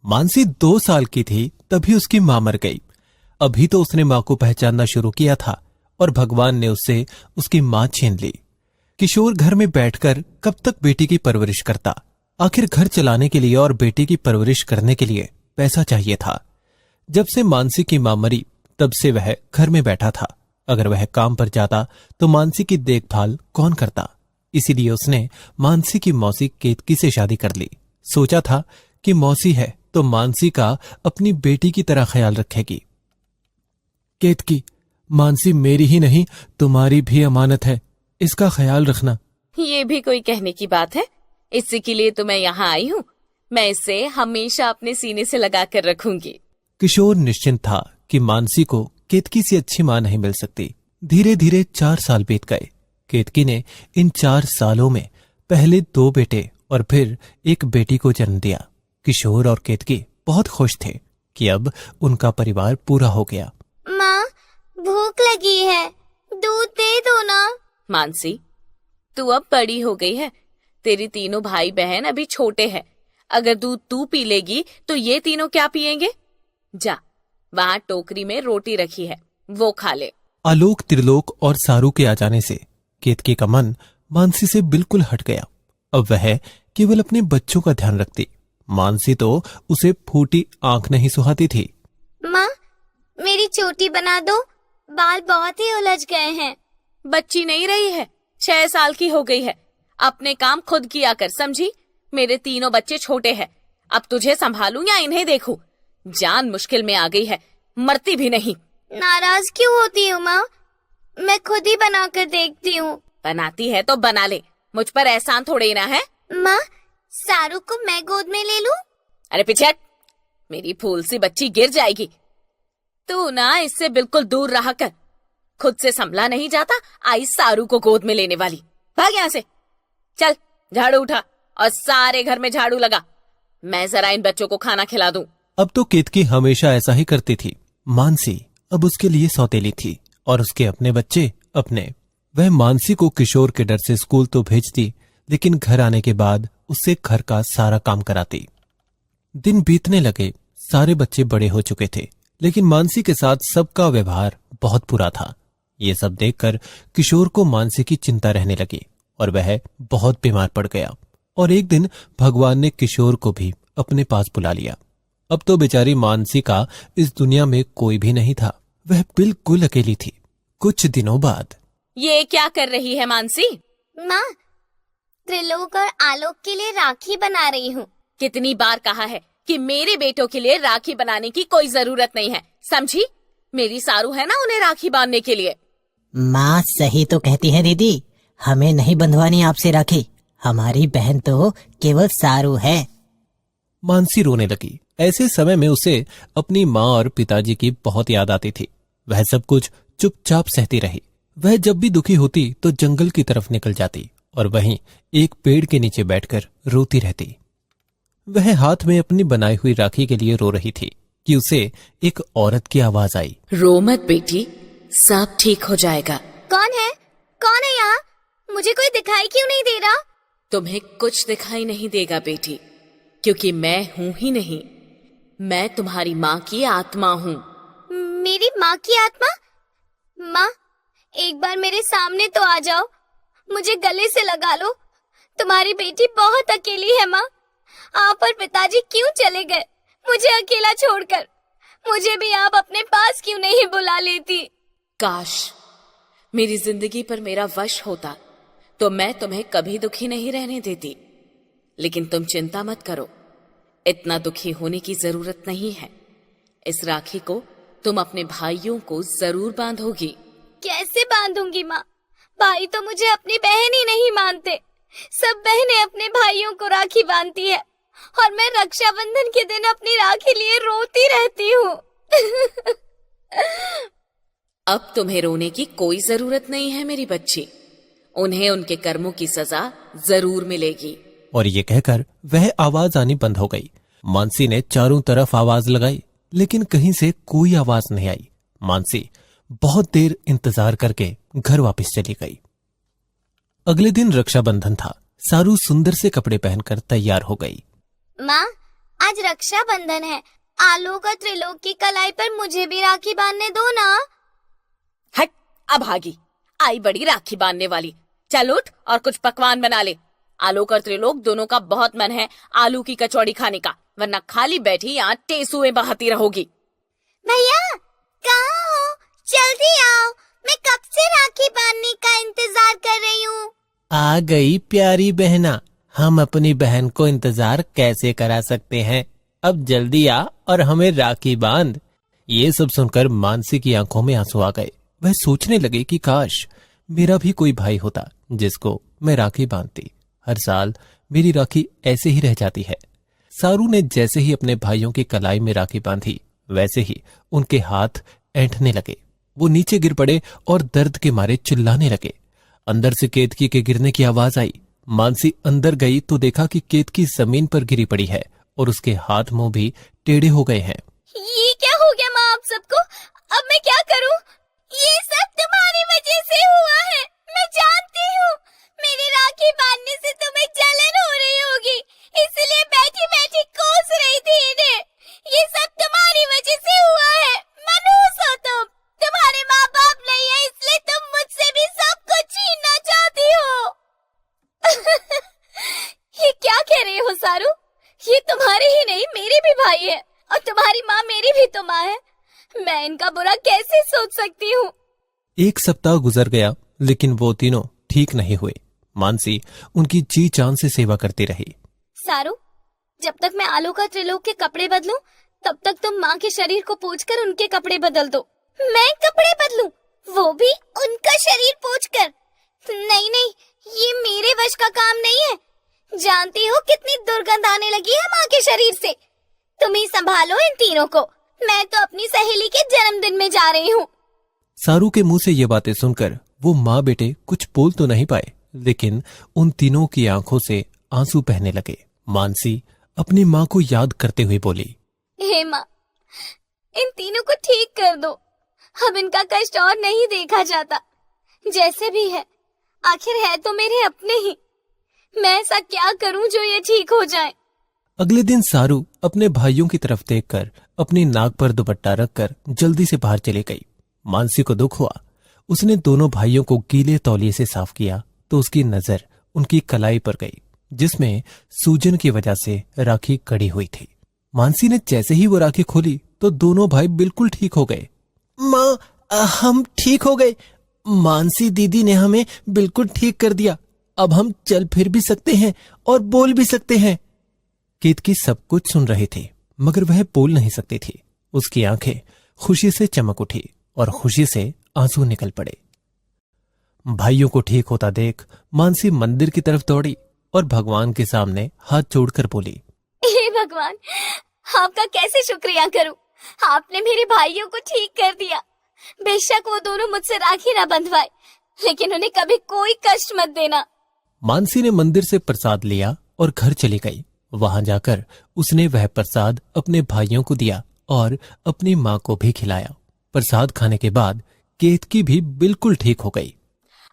मानसी 2 साल की थी तभी उसकी मां मर गई। अभी तो उसने मां को पहचानना शुरू किया था और भगवान ने उससे उसकी मां छीन ली। किशोर घर में बैठकर कब तक बेटी की परवरिश करता। आखिर घर चलाने के लिए और बेटी की परवरिश करने के लिए पैसा चाहिए था। जब से मानसी की मां मरी तब से वह घर में बैठा था। अगर वह काम पर जाता तो मानसी की देखभाल कौन करता। इसीलिए उसने मानसी की मौसी केतकी से शादी कर ली। सोचा था कि मौसी है तो मानसी का अपनी बेटी की तरह ख्याल रखेगी। केतकी, मानसी मेरी ही नहीं तुम्हारी भी अमानत है, इसका ख्याल रखना। ये भी कोई कहने की बात है? इसी के लिए तो मैं यहाँ आई हूँ। मैं इसे हमेशा अपने सीने से लगा कर रखूंगी। किशोर निश्चिंत था कि मानसी को केतकी से अच्छी मां नहीं मिल सकती। धीरे धीरे 4 साल बीत गए। केतकी ने इन 4 सालों में पहले 2 बेटे और फिर एक बेटी को जन्म दिया। किशोर और केतकी बहुत खुश थे कि अब उनका परिवार पूरा हो गया। माँ, भूख लगी है, दूध दे दो ना। मानसी, तू अब बड़ी हो गई है। तेरी तीनों भाई बहन अभी छोटे हैं। अगर दूध तू पी लेगी तो ये तीनों क्या पिएंगे? जा, वहाँ टोकरी में रोटी रखी है, वो खा ले। आलोक, त्रिलोक और सारू के आ जाने से केतकी का मन मानसी से बिल्कुल हट गया। अब वह केवल अपने बच्चों का ध्यान रखती। मानसी तो उसे फूटी आंख नहीं सुहाती थी। माँ, मेरी चोटी बना दो, बाल बहुत ही उलझ गए हैं। बच्ची नहीं रही है, 6 साल की हो गई है। अपने काम खुद किया कर, समझी? मेरे तीनों बच्चे छोटे हैं। अब तुझे संभालूं या इन्हें देखूं? जान मुश्किल में आ गई है, मरती भी नहीं। नाराज क्यों होती हूँ माँ? मैं खुद ही बना कर देखती हूँ। बनाती है तो बना ले, मुझ पर एहसान थोड़े ना है। माँ, सारू को मैं गोद में ले लूं? अरे पीछे हट, मेरी फूल सी बच्ची गिर जाएगी। तू ना इससे बिल्कुल दूर रहा कर। खुद से संभला नहीं जाता, आई सारू को गोद में लेने वाली। भाग यहाँ से। चल, झाड़ू उठा और सारे घर में झाड़ू लगा। मैं जरा इन बच्चों को खाना खिला दूं। अब तो केतकी हमेशा ऐसा ही करती थी। मानसी अब उसके लिए सौतेली थी और उसके अपने बच्चे अपने। वह मानसी को किशोर के डर से स्कूल तो भेजती, लेकिन घर आने के बाद उससे घर का सारा काम कराती। दिन बीतने लगे, सारे बच्चे बड़े हो चुके थे, लेकिन मानसी के साथ सबका व्यवहार बहुत बुरा था। ये सब देखकर किशोर को मानसी की चिंता रहने लगी और वह बहुत बीमार पड़ गया। और एक दिन भगवान ने किशोर को भी अपने पास बुला लिया। अब तो बेचारी मानसी का इस दुनिया में कोई भी नहीं था। वह बिल्कुल अकेली थी। कुछ दिनों बाद, ये क्या कर रही है मानसी? माँ, त्रिलोक और आलोक के लिए राखी बना रही हूँ। कितनी बार कहा है कि मेरे बेटों के लिए राखी बनाने की कोई जरूरत नहीं है, समझी? मेरी सारू है ना उन्हें राखी बांधने के लिए। माँ सही तो कहती है दीदी, हमें नहीं बंधवानी आपसे राखी। हमारी बहन तो केवल सारू है। मानसी रोने लगी। ऐसे समय में उसे अपनी माँ और पिताजी की बहुत याद आती थी। वह सब कुछ चुपचाप सहती रही। वह जब भी दुखी होती तो जंगल की तरफ निकल जाती और वहीं एक पेड़ के नीचे बैठकर रोती रहती। वह हाथ में अपनी बनाई हुई राखी के लिए रो रही थी कि उसे एक औरत की आवाज आई। रो मत बेटी, सब ठीक हो जाएगा। कौन है? कौन है यहाँ? मुझे कोई दिखाई क्यों नहीं दे रहा? तुम्हें कुछ दिखाई नहीं देगा बेटी, क्योंकि मैं हूँ ही नहीं, मैं तुम्हारी माँ की आत्मा हूँ। मेरी माँ की आत्मा? माँ, एक बार मेरे सामने तो आ जाओ, मुझे गले से लगा लो। तुम्हारी बेटी बहुत अकेली है माँ। आप और पिताजी क्यों चले गए मुझे अकेला छोड़कर? मुझे भी आप अपने पास क्यों नहीं बुला लेती? काश मेरी जिंदगी पर मेरा वश होता तो मैं तुम्हें कभी दुखी नहीं रहने देती। लेकिन तुम चिंता मत करो, इतना दुखी होने की जरूरत नहीं है। इस राखी को तुम अपने भाइयों को जरूर बांधोगी। कैसे बांधूंगी माँ? भाई तो मुझे अपनी बहन ही नहीं मानते। सब बहनें अपने भाइयों को राखी बांधती है और मैं रक्षाबंधन के दिन अपनी राखी लिए रोती रहती हूँ। अब तुम्हें रोने की कोई जरूरत नहीं है मेरी बच्ची, उन्हें उनके कर्मों की सजा जरूर मिलेगी। और ये कहकर वह आवाज आनी बंद हो गई। मानसी ने चारों तरफ आवाज लगाई, लेकिन कहीं से कोई आवाज नहीं आई। मानसी बहुत देर इंतजार करके घर वापस चली गई। अगले दिन रक्षाबंधन था। सारू सुंदर से कपड़े पहनकर तैयार हो गई। माँ, आज रक्षाबंधन है, आलोक और त्रिलोक की कलाई पर मुझे भी राखी बांधने दो ना। हट, अब भागी आई बड़ी राखी बांधने वाली। चल उठ और कुछ पकवान बना ले। आलोक और त्रिलोक दोनों का बहुत मन है आलू की कचौड़ी खाने का, वरना खाली बैठी यहाँ टेसुए बहाती रहोगी। भैया कहाँ हो? जल्दी आओ, मैं कब से राखी बांधने का इंतजार कर रही हूँ। आ गई प्यारी बहना, हम अपनी बहन को इंतजार कैसे करा सकते हैं। अब जल्दी आ और हमें राखी बांध। ये सब सुनकर मानसी की आंखों में आंसू आ गए। वह सोचने लगे कि काश मेरा भी कोई भाई होता जिसको मैं राखी बांधती। हर साल मेरी राखी ऐसे ही रह जाती है। सारू ने जैसे ही अपने भाइयों की कलाई में राखी बांधी, वैसे ही उनके हाथ ऐंठने लगे। वो नीचे गिर पड़े और दर्द के मारे चिल्लाने लगे। अंदर से केतकी के गिरने की आवाज आई। मानसी अंदर गई तो देखा कि केतकी जमीन पर गिरी पड़ी है और उसके हाथ मुंह भी टेढ़े हो गए हैं। ये क्या हो गया माँ आप सबको? अब मैं क्या करूँ? ये सब तुम्हारी वजह से हुआ है, मैं जानती हूँ। मेरी राखी बांधने से तुम्हें जलन हो रही होगी, इसलिए बैठी बैठी कोस रही थी इन्हें। ये सब तुम्हारी वजह से हुआ है। मनहूस हो तुम। तुम्हारे माँ बाप नहीं है, इसलिए तुम मुझसे भी सब कुछ छीनना चाहती हो। ये क्या कह रही हो सारू? ये तुम्हारे ही नहीं मेरे भी भाई है, और तुम्हारी माँ मेरी भी तो माँ है। मैं इनका बुरा कैसे सोच सकती हूँ? एक सप्ताह गुजर गया, लेकिन वो तीनों ठीक नहीं हुए। मानसी उनकी जी जान से सेवा करती रही। सारू, जब तक मैं आलोक और त्रिलोक के कपड़े बदलूं, तब तक तुम माँ के शरीर को पोंछकर उनके कपड़े बदल दो। मैं कपड़े बदलूं, वो भी उनका शरीर पोंछकर? नहीं नहीं, ये मेरे वश का काम नहीं है। जानती हो कितनी दुर्गंध आने लगी है माँ के शरीर से। तुम ही संभालो इन तीनों को, मैं तो अपनी सहेली के जन्मदिन में जा रही हूँ। सारू के मुंह से ये बातें सुनकर वो माँ बेटे कुछ बोल तो नहीं पाए, लेकिन उन तीनों की आंखों से आंसू बहने लगे। मानसी अपनी माँ को याद करते हुए बोली, हे माँ, इन तीनों को ठीक कर दो। अब इनका कष्ट और नहीं देखा जाता। जैसे भी है, आखिर है तो मेरे अपने ही। मैं ऐसा क्या करूं जो ये ठीक हो जाए? अगले दिन सारू अपने भाइयों की तरफ देखकर अपनी नाक पर दुपट्टा रखकर जल्दी से बाहर चली गई। मानसी को दुख हुआ। उसने दोनों भाइयों को गीले तौलिए से साफ किया तो उसकी नजर उनकी कलाई पर गई, जिसमें सूजन की वजह से राखी कड़ी हुई थी। मानसी ने जैसे ही वो राखी खोली तो दोनों भाई बिल्कुल ठीक हो गए। माँ, हम ठीक हो गए। मानसी दीदी ने हमें बिल्कुल ठीक कर दिया। अब हम चल फिर भी सकते हैं और बोल भी सकते हैं। केतकी सब कुछ सुन रही थी, मगर वह बोल नहीं सकती थी। उसकी आंखें खुशी से चमक उठी और खुशी से आंसू निकल पड़े। भाइयों को ठीक होता देख मानसी मंदिर की तरफ दौड़ी और भगवान के सामने हाथ जोड़कर बोली, हे भगवान, आपका कैसे शुक्रिया करूं? आपने मेरे भाइयों को ठीक कर दिया। बेशक वो दोनों मुझसे राखी ना बंधवाए, लेकिन उन्हें कभी कोई कष्ट मत देना। मानसी ने मंदिर से प्रसाद लिया और घर चली गई। वहां जाकर उसने वह प्रसाद अपने भाइयों को दिया और अपनी माँ को भी खिलाया। प्रसाद खाने के बाद केतकी भी बिल्कुल ठीक हो गई।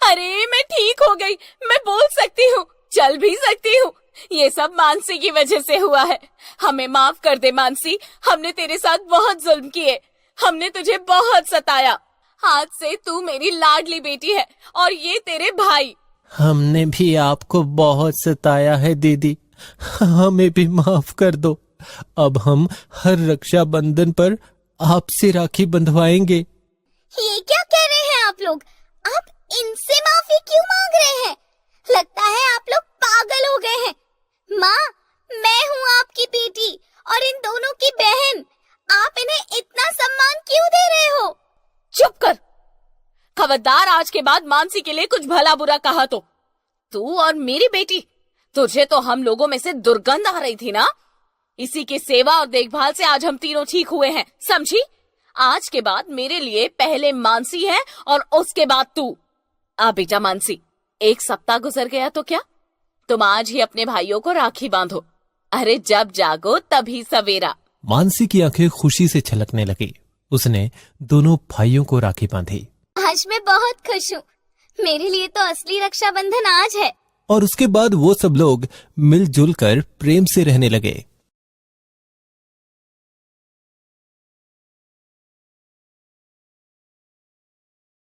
अरे मैं ठीक हो गई, मैं बोल सकती हूँ, चल भी सकती हूँ। ये सब मानसी की वजह से हुआ है। हमें माफ कर दे मानसी, हमने तेरे साथ बहुत जुल्म किए, हमने तुझे बहुत सताया। आज से तू मेरी लाडली बेटी है और ये तेरे भाई। हमने भी आपको बहुत सताया है दीदी, हमें भी माफ कर दो। अब हम हर रक्षाबंधन पर आपसे राखी बंधवाएंगे। ये क्या कह रहे हैं आप लोग? आप इनसे माफी क्यों मांग रहे हैं? लगता है आप लोग पागल हो गए हैं। माँ, मैं हूँ आपकी बेटी और इन दोनों की बहन। आप इन्हें इतना सम्मान क्यों दे रहे हो? चुप कर। खबरदार आज के बाद मानसी के लिए कुछ भला बुरा कहा तो। तू और मेरी बेटी, तुझे तो हम लोगों में से दुर्गंध आ रही थी ना। इसी की सेवा और देखभाल से आज हम तीनों ठीक हुए हैं, समझी? आज के बाद मेरे लिए पहले मानसी है और उसके बाद तू। आ बेटा मानसी, एक सप्ताह गुजर गया तो क्या, तुम आज ही अपने भाइयों को राखी बांधो। अरे जब जागो तभी सवेरा। मानसी की आंखें खुशी से छलकने लगी। उसने दोनों भाइयों को राखी बांधी। आज मैं बहुत खुश हूँ। मेरे लिए तो असली रक्षाबंधन आज है। और उसके बाद वो सब लोग मिलजुल कर प्रेम से रहने लगे।